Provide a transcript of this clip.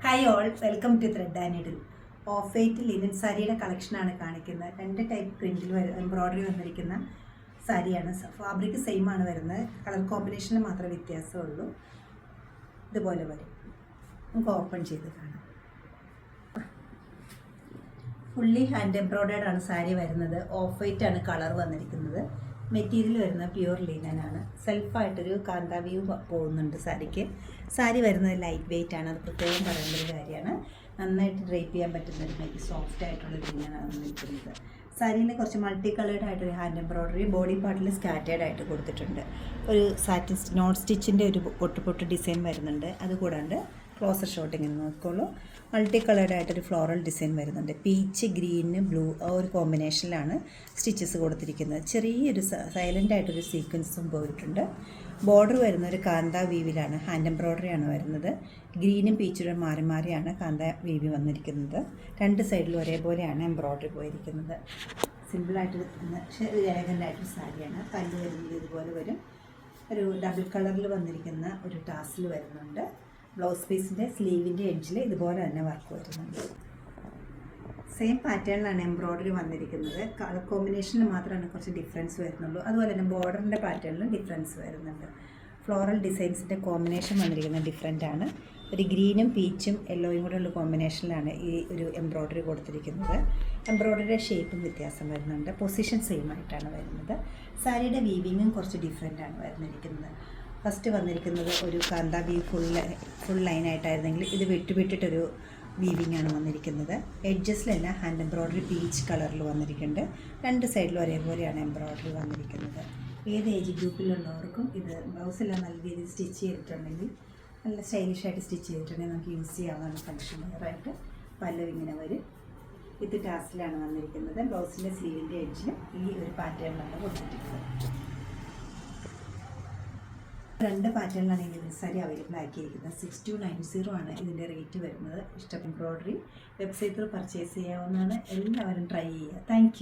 Hi all, welcome to thread and needle. Off white linen സാരിയുടെ കളക്ഷനാണ് കാണിക്കുന്നത്. 2 type പ്രിൻറ്റിൽ embroidery വന്നിരിക്കുന്ന സാരിയാണ്. ഫാബ്രിക് സെയിം ആണ് വരുന്നത്, കളർ കോമ്പിനേഷനിൽ മാത്രമേ വ്യത്യാസമുള്ളൂ. ഇതുപോലെ വരും. നമുക്ക് ഓപ്പൺ ചെയ്ത് കാണാം. ഫുള്ളി ഹാൻഡ് എംബ്രോയ്ഡേർഡ് ആണ് സാരി വരുന്നത്. ഓഫ് വൈറ്റ് ആണ് കളർ വന്നിരിക്കുന്നത്. മെറ്റീരിയൽ വരുന്നത് പ്യുവർ ലിനൻ ആണ്. സെൽഫായിട്ടൊരു കാന്താ വ്യൂ പോകുന്നുണ്ട് സാരിക്ക്. സാരി വരുന്നത് ലൈറ്റ് വെയിറ്റ് ആണ്, അത് പ്രത്യേകം പറയേണ്ട ഒരു കാര്യമാണ്. നന്നായിട്ട് ഡ്രൈപ്പ് ചെയ്യാൻ പറ്റുന്ന ഒരു സോഫ്റ്റ് ആയിട്ടുള്ള ലിനനാണ് വന്നിരിക്കുന്നത്. സാരിയിൽ കുറച്ച് മൾട്ടി കളേർഡ് ആയിട്ടൊരു ഹാൻഡ് എംബ്രോയ്ഡറി ബോഡി പാർട്ടിൽ സ്കാറ്റേർഡ് ആയിട്ട് കൊടുത്തിട്ടുണ്ട്. ഒരു സാറ്റിൻ നോട്ട് സ്റ്റിച്ചിൻ്റെ ഒരു പൊട്ട് ഡിസൈൻ വരുന്നുണ്ട്. അതുകൂടാണ്ട് ക്ലോസർ ഷോട്ട് ഇങ്ങനെ നോക്കിക്കോളൂ. മൾട്ടി കളേർഡ് ആയിട്ടൊരു ഫ്ലോറൽ ഡിസൈൻ വരുന്നുണ്ട്. പീച്ച്, ഗ്രീന്, ബ്ലൂ ആ ഒരു കോമ്പിനേഷനിലാണ് സ്റ്റിച്ചസ് കൊടുത്തിരിക്കുന്നത്. ചെറിയൊരു സൈലൻ്റ് ആയിട്ടൊരു സീക്വൻസും പോയിട്ടുണ്ട്. ബോർഡർ വരുന്ന ഒരു കാന്താ വീവിലാണ്, ഹാൻഡ് എംബ്രോയ്ഡറി ആണ് വരുന്നത്. ഗ്രീനും പീച്ചും മാറി മാറിയാണ് കാന്താ വീവി വന്നിരിക്കുന്നത്. 2 സൈഡിലും ഒരേപോലെയാണ് എംബ്രോയ്ഡറി പോയിരിക്കുന്നത്. സിമ്പിളായിട്ട് എലഗൻ്റായിട്ടൊരു സാരിയാണ്. പല്ല് വരുന്നത് ഇതുപോലെ വരും. ഒരു ഡബിൾ കളറിൽ വന്നിരിക്കുന്ന ഒരു ടാസിൽ വരുന്നുണ്ട്. ബ്ലൗസ് പീസിൻ്റെ സ്ലീവിൻ്റെ എഡ്ജിൽ ഇതുപോലെ തന്നെ വർക്ക് വരുന്നുണ്ട്. സെയിം പാറ്റേണിലാണ് എംബ്രോയ്ഡറി വന്നിരിക്കുന്നത്. കളർ കോമ്പിനേഷനിൽ മാത്രമാണ് കുറച്ച് ഡിഫറൻസ് വരുന്നുള്ളൂ. അതുപോലെ തന്നെ ബോർഡറിൻ്റെ പാറ്റേണിലും ഡിഫറൻസ് വരുന്നുണ്ട്. ഫ്ലോറൽ ഡിസൈൻസിൻ്റെ കോമ്പിനേഷൻ വന്നിരിക്കുന്നത് ഡിഫറെൻ്റ് ആണ്. ഒരു ഗ്രീനും പീച്ചും യെല്ലോയും കൂടെ ഉള്ള കോമ്പിനേഷനിലാണ് ഈ ഒരു എംബ്രോയ്ഡറി കൊടുത്തിരിക്കുന്നത്. എംബ്രോയ്ഡറിയുടെ ഷേപ്പും വ്യത്യാസം വരുന്നുണ്ട്. പൊസിഷൻ സെയിം ആയിട്ടാണ് വരുന്നത്. സാരിയുടെ വീവിങ്ങും കുറച്ച് ഡിഫറെൻ്റ് ആണ് വരുന്നിരിക്കുന്നത്. ഫസ്റ്റ് വന്നിരിക്കുന്നത് ഒരു കാന്താ വീവ് ഫുൾ ലൈനായിട്ടായിരുന്നെങ്കിൽ ഇത് വിട്ടിട്ടൊരു വീവിംഗ് ആണ് വന്നിരിക്കുന്നത്. എഡ്ജസിലെല്ലാം ഹാൻഡ് എംബ്രോയ്ഡറി പീച്ച് കളറിൽ വന്നിരിക്കുന്നുണ്ട്. 2 സൈഡിലും ഒരേപോലെയാണ് എംബ്രോയ്ഡറി വന്നിരിക്കുന്നത്. ഏത് ഏജ് ഗ്രൂപ്പിലുള്ളവർക്കും ഇത് ബ്ലൗസെല്ലാം നല്ല രീതിയിൽ സ്റ്റിച്ച് ചെയ്തിട്ടുണ്ടെങ്കിൽ, നല്ല സ്റ്റൈലിഷായിട്ട് സ്റ്റിച്ച് ചെയ്തിട്ടുണ്ടെങ്കിൽ നമുക്ക് യൂസ് ചെയ്യാവുന്ന ഫങ്ഷൻ വെയറായിട്ട് പല്ലവ് ഇങ്ങനെ വരും. ഇത് ടാസിലാണ് വന്നിരിക്കുന്നത്. ബ്ലൗസിൻ്റെ സ്ലീവിൻ്റെ എഡ്ജിന് ഈ ഒരു പാറ്റേണിലാണ് കൊടുത്തിരിക്കുന്നത്. 2 പാറ്റേണിലാണ് ഈ ലിനൻ സാരി അവൈലബിൾ ആക്കിയിരിക്കുന്നത്. 6290 ആണ് ഇതിൻ്റെ റേറ്റ് വരുന്നത്. ഇഷ്ടം എംബ്രോയ്ഡറി വെബ്സൈറ്റിൽ പർച്ചേസ് ചെയ്യാവുന്നതാണ്. എല്ലാവരും ട്രൈ ചെയ്യുക. താങ്ക്